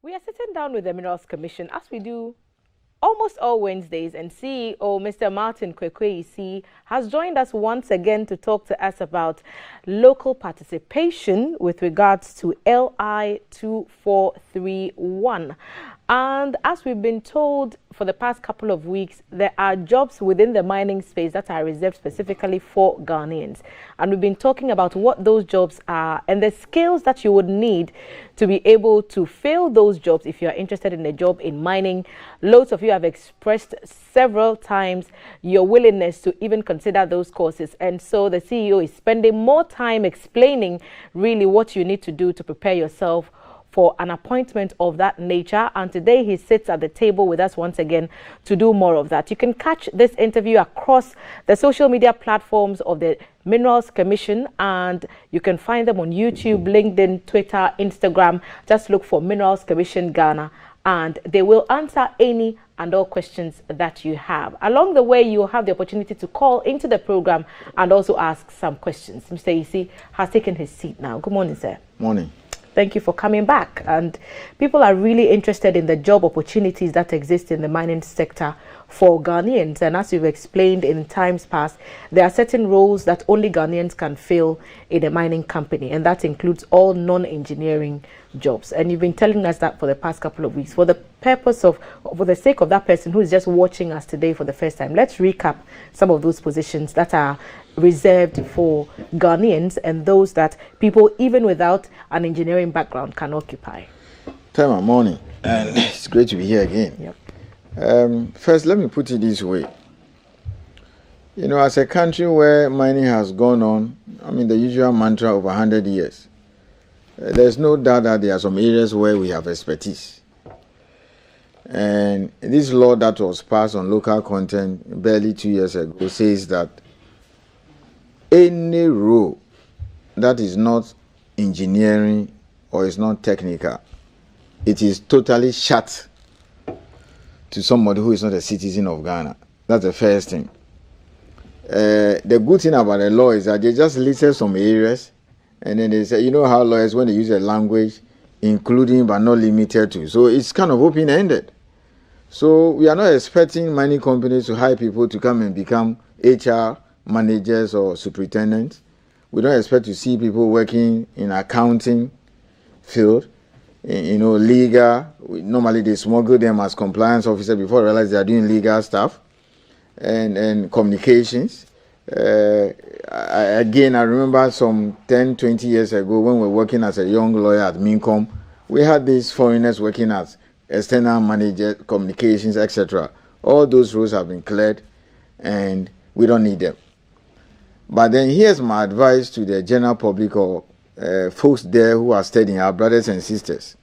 We are sitting down with the Minerals Commission, as we do almost all Wednesdays, and CEO Mr. Martin Ayisi has joined us once again to talk to us about local participation with regards to LI 2431. And as we've been told for the past couple of weeks, there are jobs within the mining space that are reserved specifically for Ghanaians. And we've been talking about what those jobs are and the skills that you would need to be able to fill those jobs if you are interested in a job in mining. Loads of you have expressed several times your willingness to even consider those courses. And so the CEO is spending more time explaining really what you need to do to prepare yourself for an appointment of that nature. And today he sits at the table with us once again to do more of that. You can catch this interview across the social media platforms of the Minerals Commission, and you can find them on YouTube, LinkedIn, Twitter, Instagram. Just look for Minerals Commission Ghana, and they will answer any and all questions that you have. Along the way, you will have the opportunity to call into the program and also ask some questions. Mr. Ayisi has taken his seat now. Good morning, sir. Morning. Thank you for coming back. And people are really interested in the job opportunities that exist in the mining sector for Ghanaians. And as you've explained in times past, there are certain roles that only Ghanaians can fill in a mining company, and that includes all non-engineering jobs. And you've been telling us that for the past couple of weeks. For the sake of that person who is just watching us today for the first time, let's recap some of those positions that are reserved for Ghanaians and those that people even without an engineering background can occupy. Time morning, and it's great to be here again. Yep. First, let me put it this way. You know, as a country where mining has gone on, the usual mantra of 100 years, there's no doubt that there are some areas where we have expertise. And this law that was passed on local content barely 2 years ago says that any role that is not engineering or is not technical, it is totally shut to somebody who is not a citizen of Ghana. That's the first thing. The good thing about the law is that they just listed some areas, and then they say, you know how lawyers, when they use a language, including but not limited to. So it's kind of open-ended. So we are not expecting mining companies to hire people to come and become HR managers or superintendents. We don't expect to see people working in accounting field, legal. Normally they smuggle them as compliance officer before they realize they are doing legal stuff, and communications. I remember some 10, 20 years ago when we were working as a young lawyer at Mincom, we had these foreigners working as external manager, communications, etc. All those roles have been cleared and we don't need them. But then here's my advice to the general public or folks there who are studying, our brothers and sisters.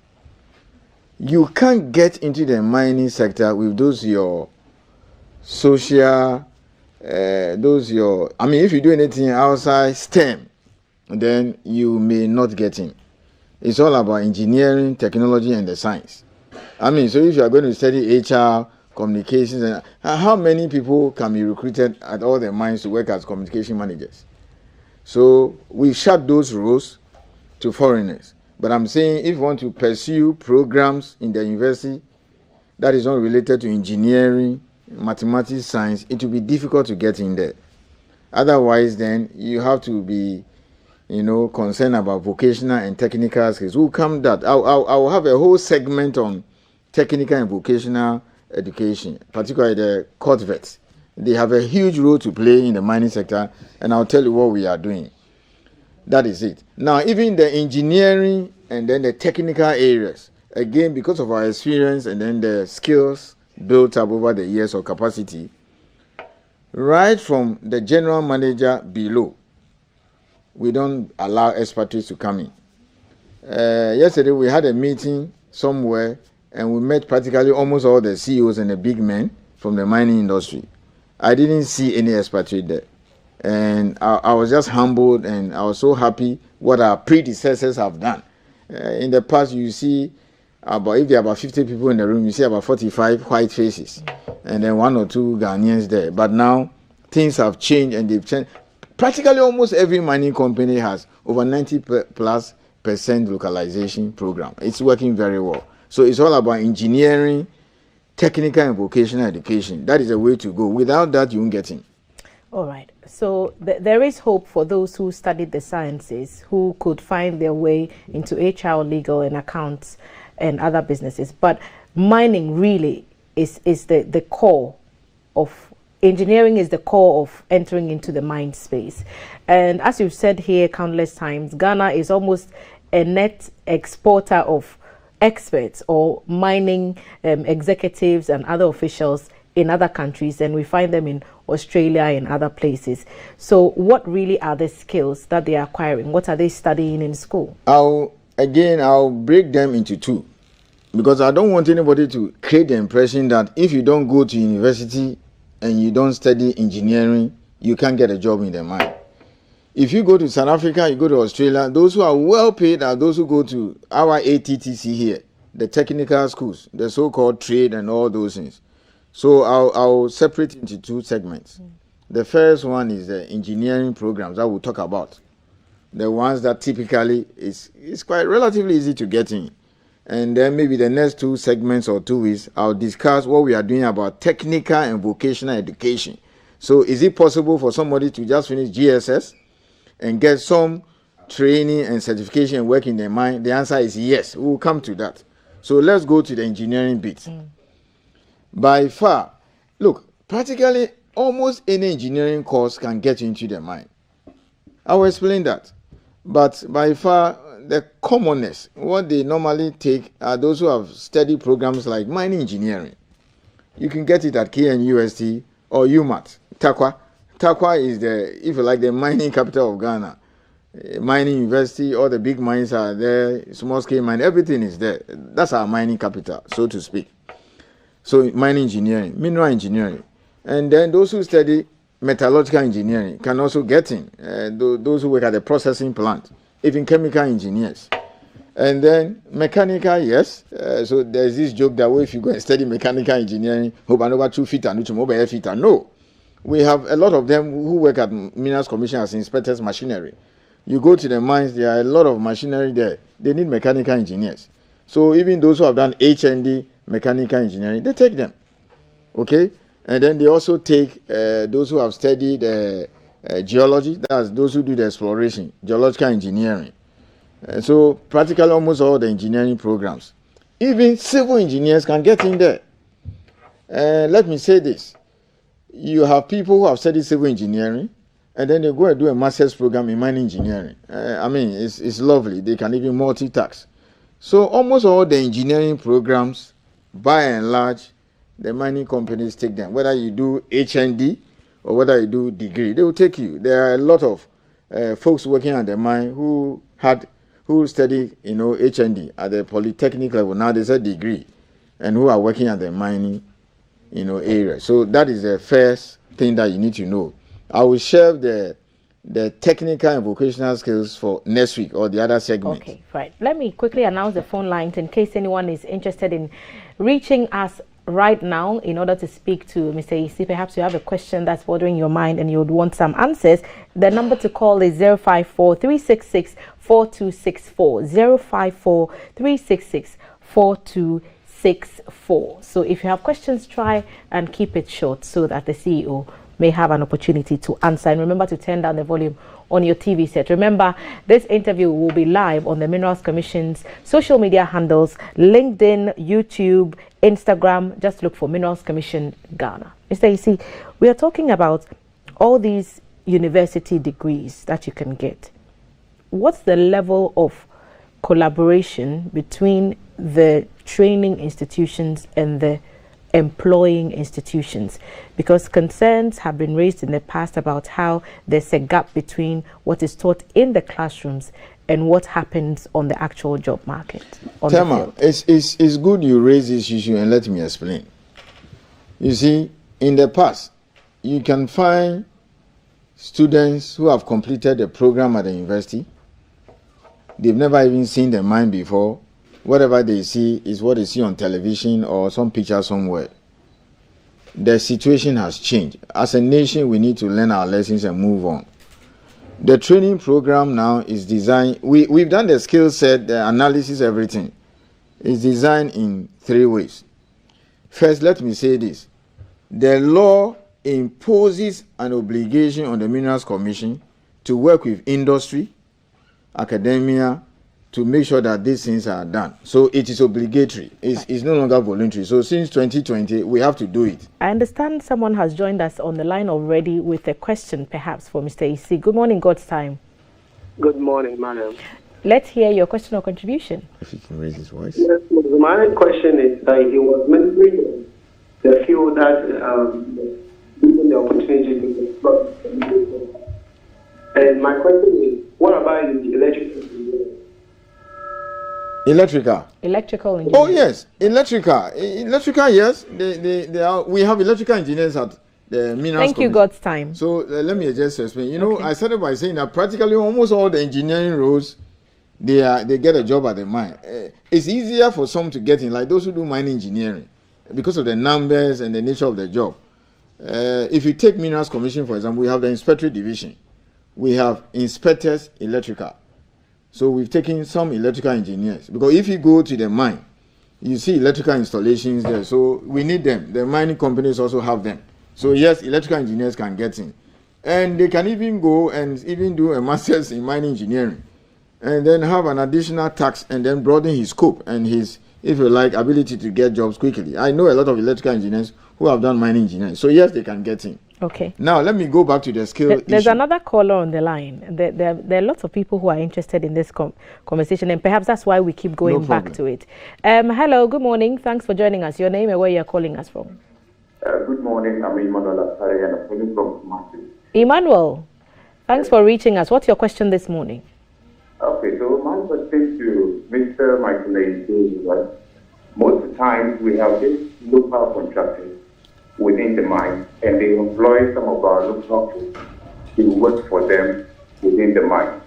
You can't get into the mining sector with those your social, if you do anything outside STEM, then you may not get in. It's all about engineering, technology, and the science. So if you are going to study HR, communications, and how many people can be recruited at all the mines to work as communication managers? So we shut those roles to foreigners. But I'm saying if you want to pursue programs in the university that is not related to engineering, mathematics, science, it will be difficult to get in there. Otherwise, then you have to be, concerned about vocational and technical skills. We'll come that. I'll have a whole segment on technical and vocational education, particularly the court vets. They have a huge role to play in the mining sector, and I'll tell you what we are doing. That is it. Now, even the engineering and then the technical areas, again, because of our experience and then the skills built up over the years of capacity, right from the general manager below, we don't allow expertise to come in. Yesterday, we had a meeting somewhere, and we met practically almost all the CEOs and the big men from the mining industry. I didn't see any expatriate there. And I was just humbled, and I was so happy what our predecessors have done. In the past, you see, if there are about 50 people in the room, you see about 45 white faces, and then 1 or 2 Ghanaians there. But now, things have changed, and they've changed. Practically almost every mining company has over 90+% localization program. It's working very well. So it's all about engineering, technical and vocational education. That is the way to go. Without that, you won't get in. All right. So there is hope for those who studied the sciences who could find their way into HR, legal, and accounts and other businesses. But mining really is the core of engineering, is the core of entering into the mine space. And as you've said here countless times, Ghana is almost a net exporter of experts or mining executives and other officials in other countries, and we find them in Australia and other places. So what really are the skills that they are acquiring? What are they studying in school? I'll break them into two, because I don't want anybody to create the impression that if you don't go to university and you don't study engineering, you can't get a job in the mine. If you go to South Africa, you go to Australia, those who are well paid are those who go to our ATTC here, the technical schools, the so-called trade and all those things. So I'll separate into two segments. The first one is the engineering programs that we'll talk about. The ones that typically is quite relatively easy to get in. And then maybe the next two segments or 2 weeks, I'll discuss what we are doing about technical and vocational education. So is it possible for somebody to just finish GSS and get some training and certification and work in the mine? The answer is yes. We'll come to that. So let's go to the engineering bit. By far, look, practically almost any engineering course can get you into the mine. I will explain that. But by far, the commonest, what they normally take are those who have studied programs like mining engineering. You can get it at KNUST or UMAT, Takwa. Takwa is the, if you like, the mining capital of Ghana. Mining university, all the big mines are there, small scale mine, everything is there. That's our mining capital, so to speak. So mining engineering, mineral engineering. And then those who study metallurgical engineering can also get in. Those who work at the processing plant, even chemical engineers. And then mechanical, yes. So there's this joke that if you go and study mechanical engineering, hope I know 2 feet and over feet. No. We have a lot of them who work at Minerals Commission as inspectors machinery. You go to the mines, there are a lot of machinery there. They need mechanical engineers. So even those who have done HND, mechanical engineering, they take them. Okay? And then they also take those who have studied geology, that's those who do the exploration, geological engineering. So practically almost all the engineering programs. Even civil engineers can get in there. Let me say this. You have people who have studied civil engineering, and then they go and do a master's program in mining engineering. I mean, it's lovely. They can even multitask. So almost all the engineering programs, by and large, the mining companies take them. Whether you do HND or whether you do degree, they will take you. There are a lot of folks working at the mine who studied, HND at the polytechnic level. Now there's a degree, and who are working at the mining, area. So that is the first thing that you need to know. I will share the technical and vocational skills for next week or the other segment. Okay, right. Let me quickly announce the phone lines in case anyone is interested in reaching us right now in order to speak to Mr. Ayisi. Perhaps you have a question that's bothering your mind and you would want some answers. The number to call is 054-366-4264. 054-366-4264. So if you have questions, try and keep it short so that the CEO may have an opportunity to answer. And remember to turn down the volume on your TV set. Remember, this interview will be live on the Minerals Commission's social media handles, LinkedIn, YouTube, Instagram. Just look for Minerals Commission Ghana. Mr. Ayisi, we are talking about all these university degrees that you can get. What's the level of collaboration between the training institutions and the employing institutions? Because concerns have been raised in the past about how there's a gap between what is taught in the classrooms and what happens on the actual job market. Thelma, it's good you raise this issue, and let me explain. You see, in the past, you can find students who have completed the program at the university. They've never even seen the mine before. Whatever they see is what they see on television or some picture somewhere. The situation has changed. As a nation, we need to learn our lessons and move on. The training program now is designed. We've done the skill set, the analysis, everything. is designed in 3 ways. First, let me say this. The law imposes an obligation on the Minerals Commission to work with industry, academia, to make sure that these things are done. So it is obligatory. It's no longer voluntary. So since 2020, we have to do it. I understand someone has joined us on the line already with a question, perhaps, for Mr. Ayisi. Good morning, God's time. Good morning, madam. Let's hear your question or contribution. If he can raise his voice. Yes, my question is that he was mentioning the few that given the opportunity to explore. And my question is, what about the electrical engineering? Electrical engineering. Oh yes, electrical. Yes, they are. We have electrical engineers at the Minerals. Thank you, God's time. So let me just explain. You know, I started by saying that practically almost all the engineering roles, they get a job at the mine. It's easier for some to get in, like those who do mine engineering, because of the numbers and the nature of the job. If you take Minerals Commission, for example, we have the inspectorate division. We have inspectors electrical. So we've taken some electrical engineers, because if you go to the mine, you see electrical installations there. So we need them. The mining companies also have them. So yes, electrical engineers can get in. And they can even go and even do a master's in mining engineering, and then have an additional tax, and then broaden his scope and his, if you like, ability to get jobs quickly. I know a lot of electrical engineers who have done mining engineering. So yes, they can get in. Okay. Now let me go back to the skill There's issue. another caller on the line. There are lots of people who are interested in this conversation, and perhaps that's why we keep going back to it. Hello, good morning. Thanks for joining us. Your name and where you're calling us from. Good morning. I'm Emmanuel Asari, and I'm calling from Matthew. Emmanuel, thanks for reaching us. What's your question this morning? Okay, so my question to Mr. Michael Ayisi is that most of the time we have these local contractors within the mine, and they employ some of our local people to work for them within the mine.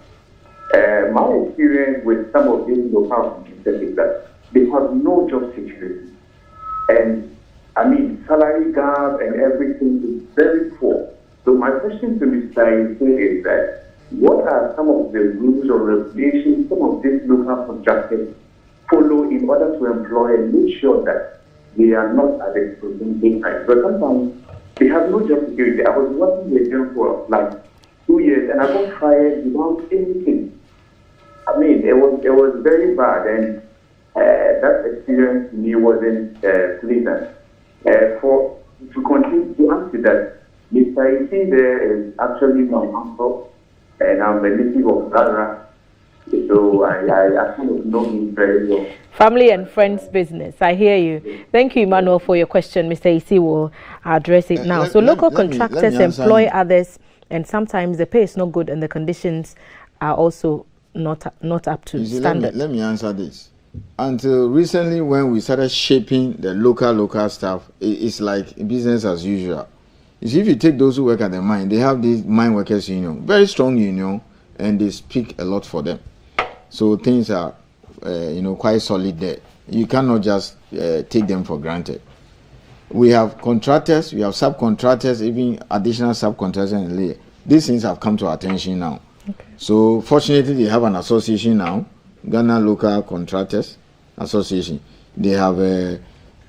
My experience with some of these local contractors is that they have no job security, and I mean salary gap and everything is very poor. So my question to Mr. Ayisi is that what are some of the rules or regulations some of these local contractors follow in order to employ and make sure that they are not at the big time? But sometimes they have no job security. I was working with them for like 2 years, and I got fired without anything. I mean, it was very bad, and that experience to me wasn't pleasant. To continue to answer that, Mr. Ayisi there is actually my uncle, and I'm a native of Ghana. So I kind of know him very well. Family and friends business. I hear you. Thank you, Emmanuel, for your question. Mr. Ayisi will address it now. So local contractors employ others, and sometimes the pay is not good and the conditions are also not up to standard. Let me answer this. Until recently, when we started shaping the local staff, it's like business as usual. You see, if you take those who work at the mine, they have this mine workers union, very strong union, and they speak a lot for them. So things are, quite solid there. You cannot just take them for granted. We have contractors, we have subcontractors, even additional subcontractors and layer. These things have come to our attention now. Okay. So fortunately, they have an association now, Ghana Local Contractors Association. They have a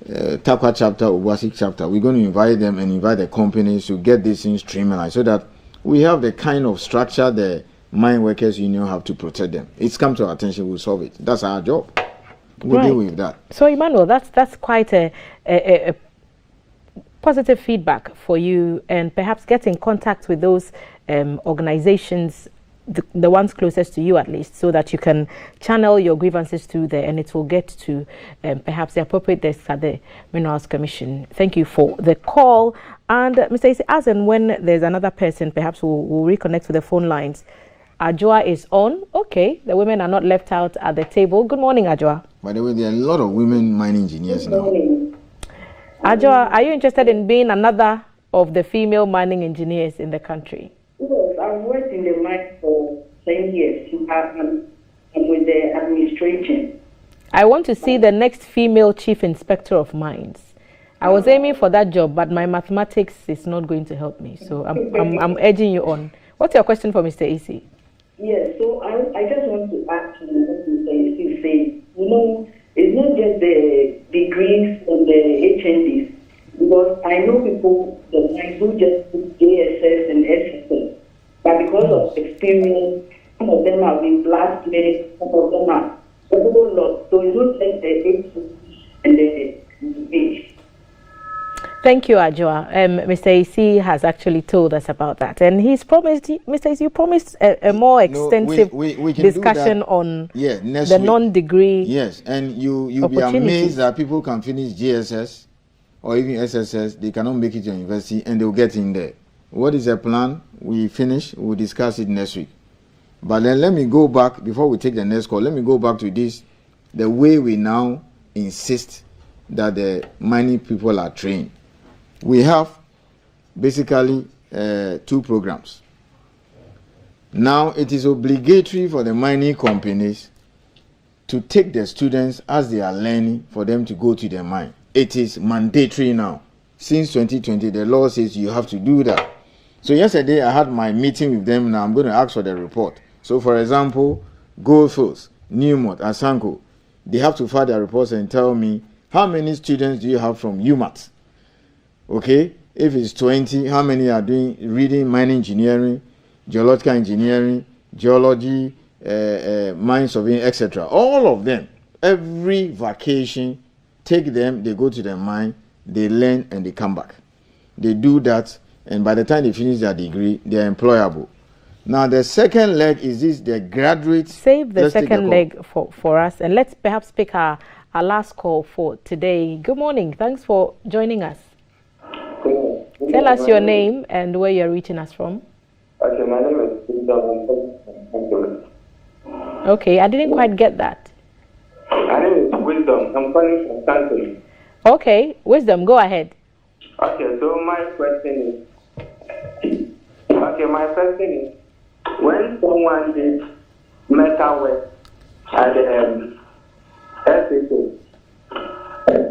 Takwa chapter, Obuasi chapter. We're going to invite them and invite the companies to get these things streamlined so that we have the kind of structure the mine workers union have to protect them. It's come to our attention, we'll solve it. That's our job. We'll deal with that. So Emmanuel, that's quite a positive feedback for you, and perhaps get in contact with those organizations, the ones closest to you at least, so that you can channel your grievances to there, and it will get to perhaps the appropriate desk at the Minerals Commission. Thank you for the call. And Mr. Ayisi, as and when there's another person, perhaps we'll reconnect to the phone lines. Ajwa is on. Okay, the women are not left out at the table. Good morning, Ajwa. By the way, there are a lot of women mining engineers now. Ajwa, are you interested in being another of the female mining engineers in the country? Yes, I've worked in the mine for 10 years. I'm with the administration. I want to see the next female chief inspector of mines. I was aiming for that job, but my mathematics is not going to help me. So I'm urging you on. What's your question for Mr. Ayisi? Yes, so I just want to ask you what Mr. Ayisi said. It's not get the degrees and the HNDs? Because I know people that who just put JSS and SSS, but because of experience, some of them have been blacklisted, some of them are several lost. So you don't take the HND and the H. Thank you, Ajwa. Mr. Ayisi has actually told us about that, and he's promised, Mr. Ayisi, you promised a more extensive we can discussion on the non-degree. Yes, and you'll be amazed that people can finish GSS or even SSS, they cannot make it to university, and they'll get in there. What is the plan? We finish. We'll discuss it next week. But then let me go back before we take the next call. Let me go back to this: the way we now insist that the mining people are trained. We have basically 2 programs. Now it is obligatory for the mining companies to take the students as they are learning for them to go to the mine. It is mandatory now. Since 2020, the law says you have to do that. So yesterday I had my meeting with them. Now I'm going to ask for the report. So for example, Goldfields, Newmont, Asanko, they have to file their reports and tell me how many students do you have from UMAT. Okay, if it's 20, how many are reading mining engineering, geological engineering, geology, mine surveying, etc. All of them, every vacation, take them, they go to the mine, they learn, and they come back. They do that, and by the time they finish their degree, they are employable. Now, the second leg is this: the graduates. Save the second leg for us, and let's perhaps pick our last call for today. Good morning. Thanks for joining us. Tell us your name and where you're reaching us from. Okay, my name is Wisdom. Okay, I didn't quite get that. My name is Wisdom. I'm calling from Stanton. Okay, Wisdom, go ahead. Okay, so my question is, when someone did metal work at the SSA,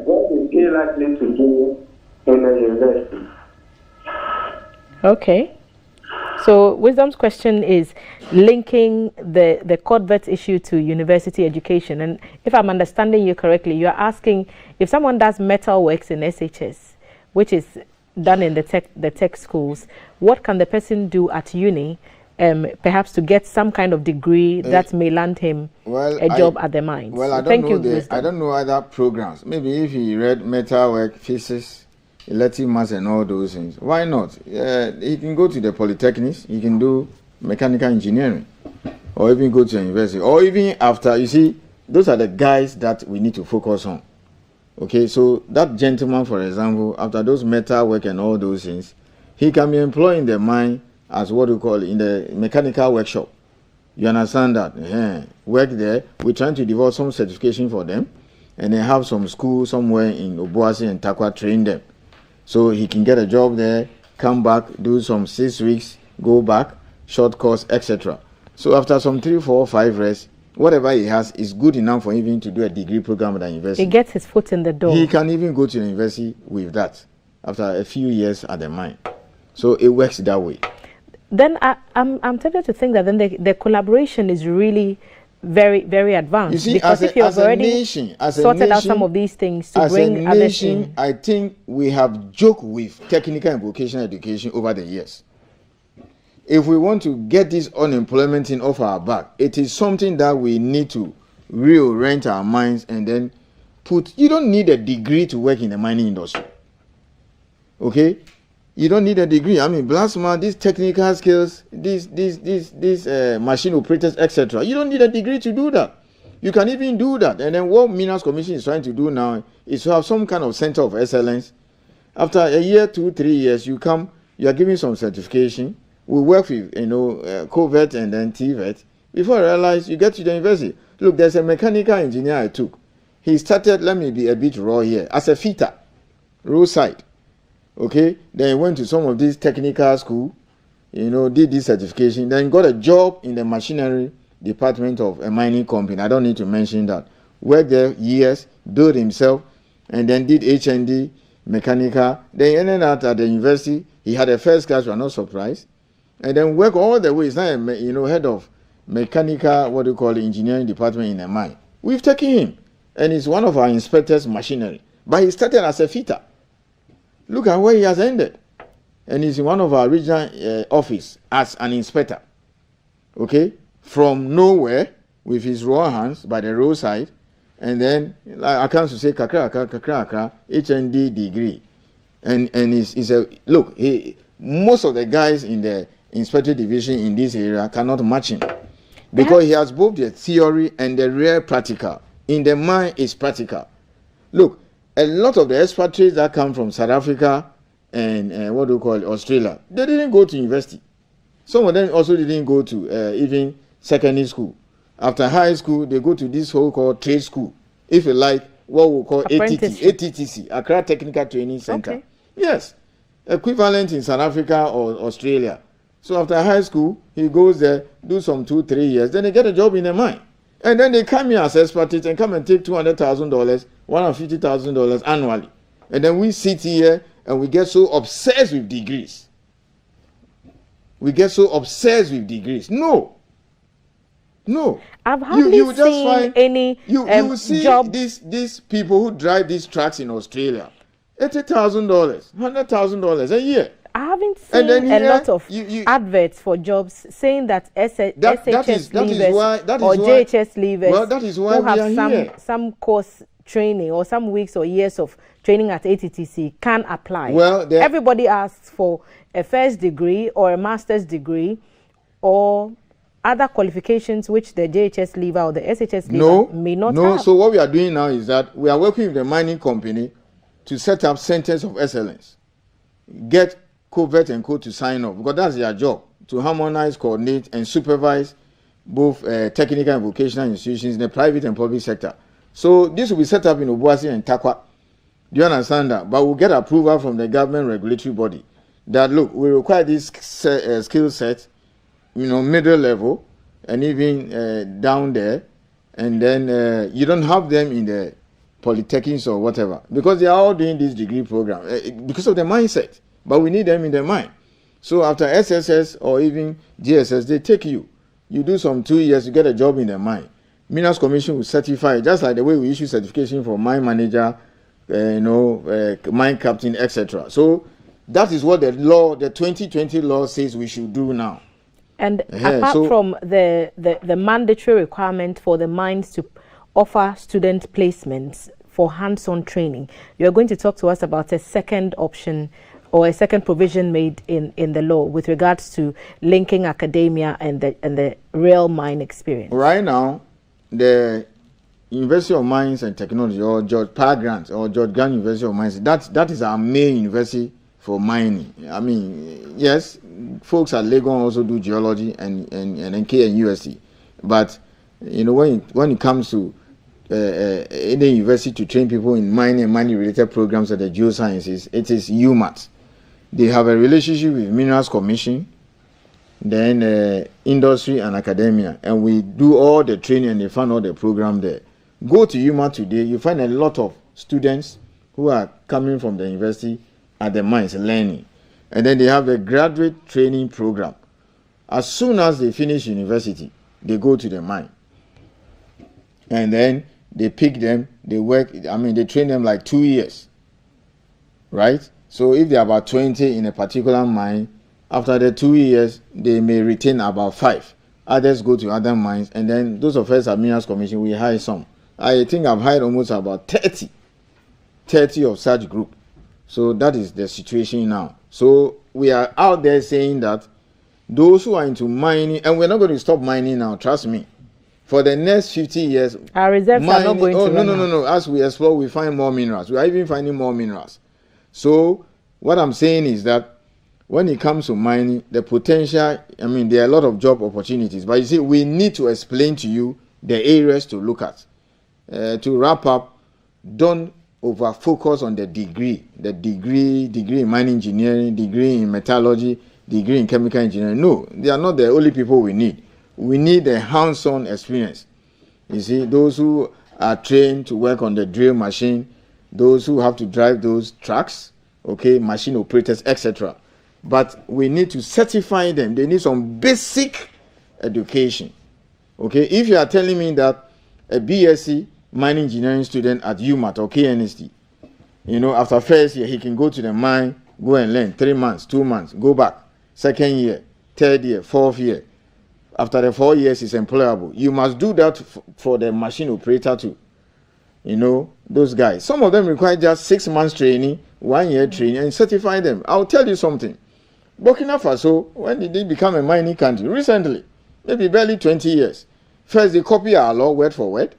what is he likely to do in the university? Okay. So Wisdom's question is linking the CODVET issue to university education. And if I'm understanding you correctly, you're asking if someone does metal works in SHS, which is done in the tech schools, what can the person do at uni, perhaps to get some kind of degree that may land him a job at the mines? Well, I don't know other programs. Maybe if he read metal work, physics, elective maths and all those things, why not? He can go to the polytechnics, he can do mechanical engineering, or even go to a university, or even after. You see, those are the guys that we need to focus on. Okay, so that gentleman, for example, after those metal work and all those things, he can be employed in the mine as what we call in the mechanical workshop. You understand that? Yeah. Work there. We're trying to develop some certification for them, and then have some school somewhere in Obuasi and Takwa train them. So he can get a job there, come back, do some 6 weeks, go back, short course, etc. So after some 3, 4, 5 rests, whatever he has is good enough for him to do a degree program at the university. He gets his foot in the door. He can even go to the university with that after a few years at the mine. So it works that way. Then I'm tempted to think that then the collaboration is really very, very advanced. You see, because if you've already sorted out some of these things to bring others in. I think we have joked with technical and vocational education over the years. If we want to get this unemployment in off our back, it is something that we need to reorient our minds and then put. You don't need a degree to work in the mining industry. Okay? You don't need a degree. I mean, blacksmith, these technical skills, these machine operators, etc. You don't need a degree to do that. You can even do that. And then what Minerals Commission is trying to do now is to have some kind of center of excellence. After a year, 2, 3 years, you come, you are giving some certification. We work with, COVET and then TVET. Before I realize, you get to the university. Look, there's a mechanical engineer I took. He started, let me be a bit raw here, as a fitter, roadside. Okay, then he went to some of these technical school, did this certification, then got a job in the machinery department of a mining company. I don't need to mention that. Worked there years, built himself, and then did HND, mechanical. Then he ended up at the university. He had a first class, we're not surprised. And then work all the way. He's now, head of mechanical, engineering department in a mine. We've taken him. and he's one of our inspectors machinery. But he started as a fitter. Look at where he has ended. And he's in one of our regional office as an inspector. Okay? From nowhere, with his raw hands by the roadside, and then I can't say kakra, HND degree. And he's a look, most of the guys in the inspector division in this area cannot match him. Because he has both the theory and the real practical. In the mind is practical. Look, a lot of the expatriates that come from South Africa and Australia, they didn't go to university. Some of them also didn't go to even secondary school. After high school, they go to this so-called trade school. If you like, what we call ATTC, Accra Technical Training Center. Okay. Yes, equivalent in South Africa or Australia. So after high school, he goes there, do some 2-3 years, then they get a job in the mine. And then they come here as expatriates and come and take $200,000, $150,000 annually. And then we sit here and we get so obsessed with degrees. We get so obsessed with degrees. No. I've hardly seen any you will see job. These people who drive these trucks in Australia, $80,000, $100,000 a year. I haven't seen a lot of adverts for jobs saying that SHS leavers or JHS leavers who have some course training or some weeks or years of training at ATTC can apply. Well, everybody asks for a first degree or a master's degree or other qualifications which the JHS leaver or the SHS leaver may not have. So what we are doing now is that we are working with the mining company to set up centers of excellence. Get Covert and Co to sign off, because that's their job, to harmonize, coordinate, and supervise both technical and vocational institutions in the private and public sector. So this will be set up in Obuasi and Takwa. Do you understand that? But we'll get approval from the government regulatory body that, look, we require this skill set, middle level, and even down there, and then you don't have them in the polytechnics or whatever, because they are all doing this degree program because of the mindset. But we need them in the mind. So after SSS or even GSS, they take you. You do some 2 years, you get a job in the mine. Minerals Commission will certify, just like the way we issue certification for mine manager, mine captain, etc. So that is what the law, the 2020 law says we should do now. And apart from the mandatory requirement for the mines to offer student placements for hands-on training, you're going to talk to us about a second option or a second provision made in the law with regards to linking academia and the real mine experience. Right now, the University of Mines and Technology, or George Grant University of Mines, that is our main university for mining. I mean, yes, folks at Legon also do geology and NK and USC, but when it comes to any university to train people in mining and mining related programs at the geosciences, it is UMAT. They have a relationship with Minerals Commission, then industry and academia, and we do all the training and they fund all the program there. Go to UMA today, you find a lot of students who are coming from the university at the mines learning, and then they have a graduate training program. As soon as they finish university, they go to the mine, and then they pick them, they work, they train them like 2 years, right? So if they are about 20 in a particular mine, after the 2 years, they may retain about 5. Others go to other mines, and then those of us at Minerals Commission, we hire some. I think I've hired almost about 30 of such group. So that is the situation now. So we are out there saying that those who are into mining, and we're not going to stop mining now, trust me. For the next 50 years, our reserves are not going to no. As we explore, we find more minerals. We are even finding more minerals. So what I'm saying is that when it comes to mining, the potential, there are a lot of job opportunities. But you see, we need to explain to you the areas to look at. To wrap up, don't over-focus on the degree in mining engineering, degree in metallurgy, degree in chemical engineering. No, they are not the only people we need. We need a hands-on experience. You see, those who are trained to work on the drill machine, those who have to drive those trucks, machine operators, etc. But we need to certify them. They need some basic education. If you are telling me that a BSc mining engineering student at UMAT or KNST. You know, after first year, he can go to the mine, go and learn 3 months, 2 months, go back. Second year, third year, fourth year. After the 4 years, he's employable. You must do that for the machine operator too. You know, those guys. Some of them require just 6 months training, 1 year training, and certify them. I'll tell you something. Burkina Faso, when did they become a mining country? Recently, maybe barely 20 years. First, they copy our law word for word.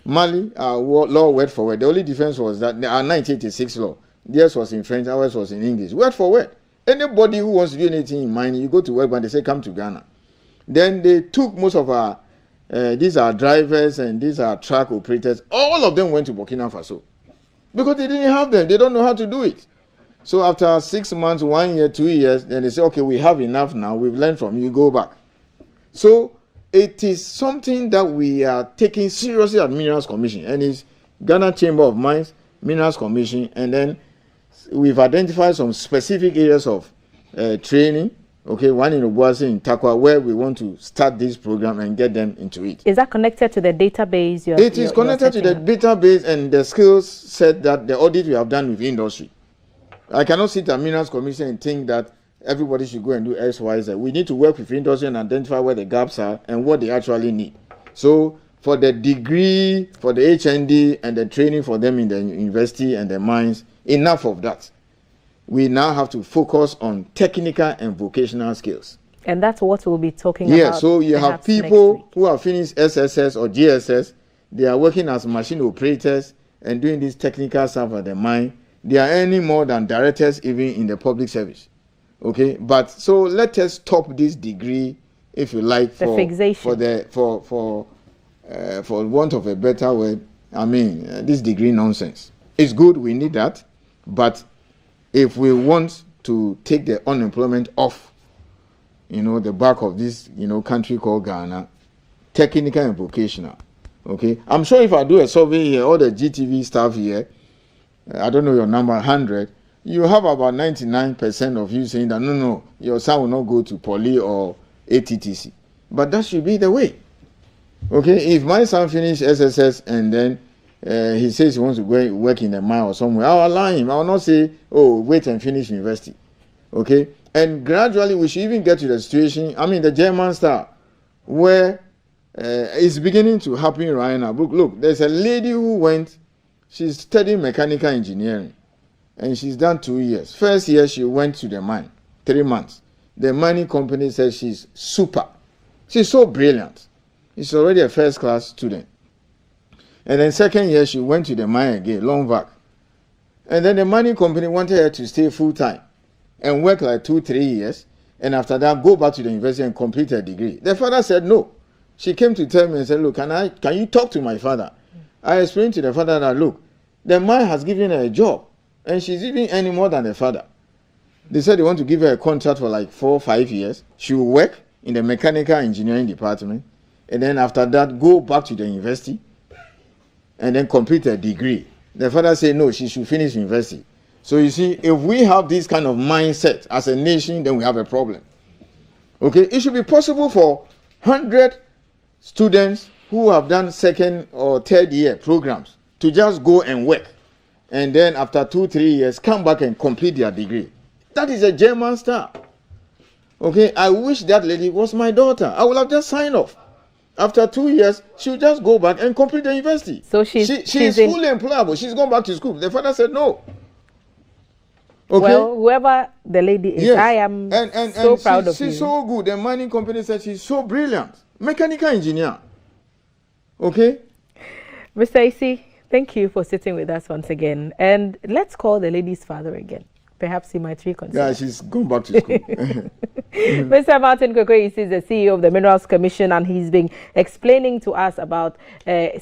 Mali, our law word for word. The only difference was that our 1986 law, theirs was in French, ours was in English. Word for word. Anybody who wants to do anything in mining, you go to World Bank, they say, come to Ghana. Then they took most of our, these are drivers and these are truck operators. All of them went to Burkina Faso. Because they didn't have them. They don't know how to do it. So after 6 months, 1 year, 2 years, then they say, okay, we have enough now. We've learned from you. Go back. So it is something that we are taking seriously at Minerals Commission. And it's Ghana Chamber of Mines, Minerals Commission. And then we've identified some specific areas of training. Okay, one in Obuasi, in Takwa, where we want to start this program and get them into it. Is that connected to the database? It is connected to the database and the skills set that the audit we have done with industry. I cannot sit at Minerals Commission and think that everybody should go and do X, Y, Z. We need to work with industry and identify where the gaps are and what they actually need. So for the degree, for the HND and the training for them in the university and the mines, enough of that. We now have to focus on technical and vocational skills. And that's what we'll be talking about. Yeah, so you have people who have finished SSS or GSS. They are working as machine operators and doing this technical stuff at the mine. They are earning more than directors even in the public service. Okay, but so let us stop this degree, if you like, for want of a better word. I mean, this degree nonsense. It's good, we need that, but if we want to take the unemployment off, you know, the back of this, you know, country called Ghana, technical and vocational. Okay, I'm sure if I do a survey here, all the GTV staff here, I don't know your number, 100, you have about 99% of you saying that, no, your son will not go to Poly or ATTC. But that should be the way. Okay, if my son finished SSS and then he says he wants to go work in a mine or somewhere, I'll allow him. I will not say, oh, wait and finish university. Okay, and gradually we should even get to the situation, I mean, the German style, where it's beginning to happen right now. Look, there's a lady who went, she's studying mechanical engineering, and she's done 2 years. First year, she went to the mine, 3 months. The mining company says she's super. She's so brilliant. She's already a first-class student. And then second year, she went to the mine again, long back. And then the mining company wanted her to stay full-time and work like 2-3 years, and after that, go back to the university and complete her degree. The father said no. She came to tell me and said, look, can you talk to my father? I explained to the father that, look, the mine has given her a job, and she's even earning more than the father. They said they want to give her a contract for like 4 or 5 years. She will work in the mechanical engineering department, and then after that, go back to the university, and then complete her degree. The father said, no, she should finish university. So you see, if we have this kind of mindset as a nation, then we have a problem. Okay, it should be possible for 100 students who have done second or third year programs to just go and work, and then after 2-3 years come back and complete their degree. That is a German style. Okay, I wish that lady was my daughter. I would have just signed off. After 2 years, she'll just go back and complete the university. So she's fully employable. She's gone back to school. The father said no. Okay. Well, whoever the lady is, yes. I am so proud of you. She's so good. The mining company said she's so brilliant. Mechanical engineer. Okay. Mr. Ayisi, thank you for sitting with us once again. And let's call the lady's father again. Perhaps he might reconsider. Yeah, she's gone back to school. Mr. Martin Kwekwe is the CEO of the Minerals Commission, and he's been explaining to us about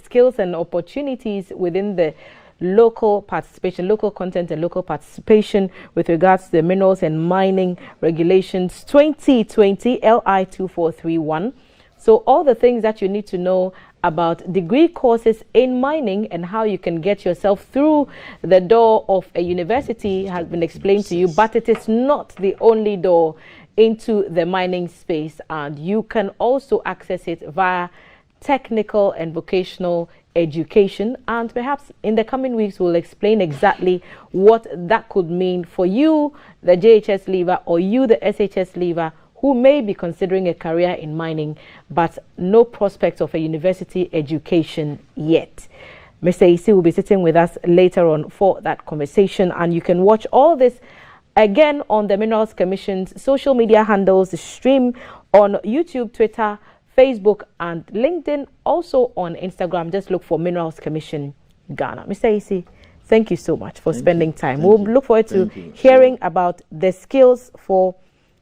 skills and opportunities within the local participation, local content and local participation with regards to the Minerals and Mining Regulations 2020 LI 2431. So all the things that you need to know about degree courses in mining and how you can get yourself through the door of a university has been explained to you, but it is not the only door into the mining space, and you can also access it via technical and vocational education, and perhaps in the coming weeks we'll explain exactly what that could mean for you, the JHS leaver, or you, the SHS leaver, who may be considering a career in mining but no prospect of a university education yet. Mr. Ayisi will be sitting with us later on for that conversation, and you can watch all this again on the Minerals Commission's social media handles, the stream on YouTube, Twitter, Facebook and LinkedIn, also on Instagram. Just look for Minerals Commission Ghana. Mr. Ayisi, thank you so much for spending time. We'll look forward to hearing about the skills for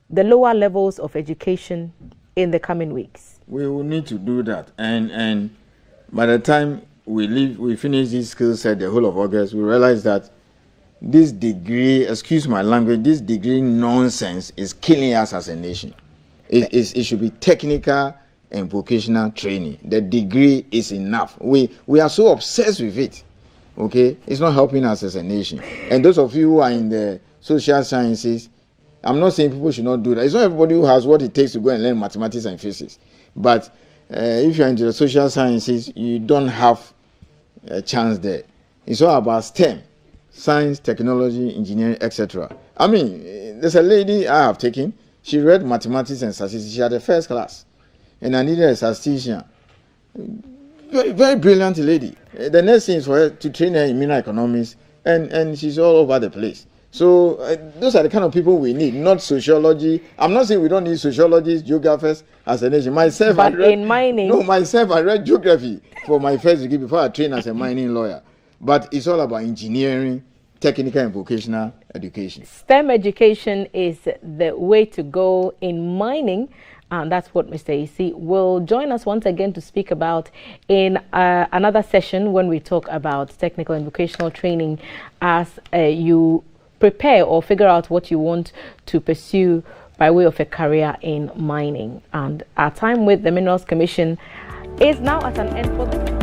the lower levels of education in the coming weeks. We will need to do that, and by the time we finish this skill set the whole of August, we realize that this degree, excuse my language, this degree nonsense is killing us as a nation. It should be technical and vocational training. The degree is enough. We are so obsessed with it. Okay, it's not helping us as a nation. And those of you who are in the social sciences, I'm not saying people should not do that. It's not everybody who has what it takes to go and learn mathematics and physics. But if you're into the social sciences, you don't have a chance there. It's all about STEM, science, technology, engineering, etc. I mean, there's a lady I have taken. She read mathematics and statistics. She had the first class. And I needed a statistician. Very, very brilliant lady. The next thing is for her to train her in mineral economics, and she's all over the place. So those are the kind of people we need, not sociology. I'm not saying we don't need sociologists, geographers as a nation. Myself, but in mining, I read geography for my first degree before I trained as a mining lawyer. But it's all about engineering, technical and vocational education. STEM education is the way to go in mining. And that's what Mr. Ayisi will join us once again to speak about in another session when we talk about technical and vocational training as you prepare or figure out what you want to pursue by way of a career in mining. And our time with the Minerals Commission is now at an end for this.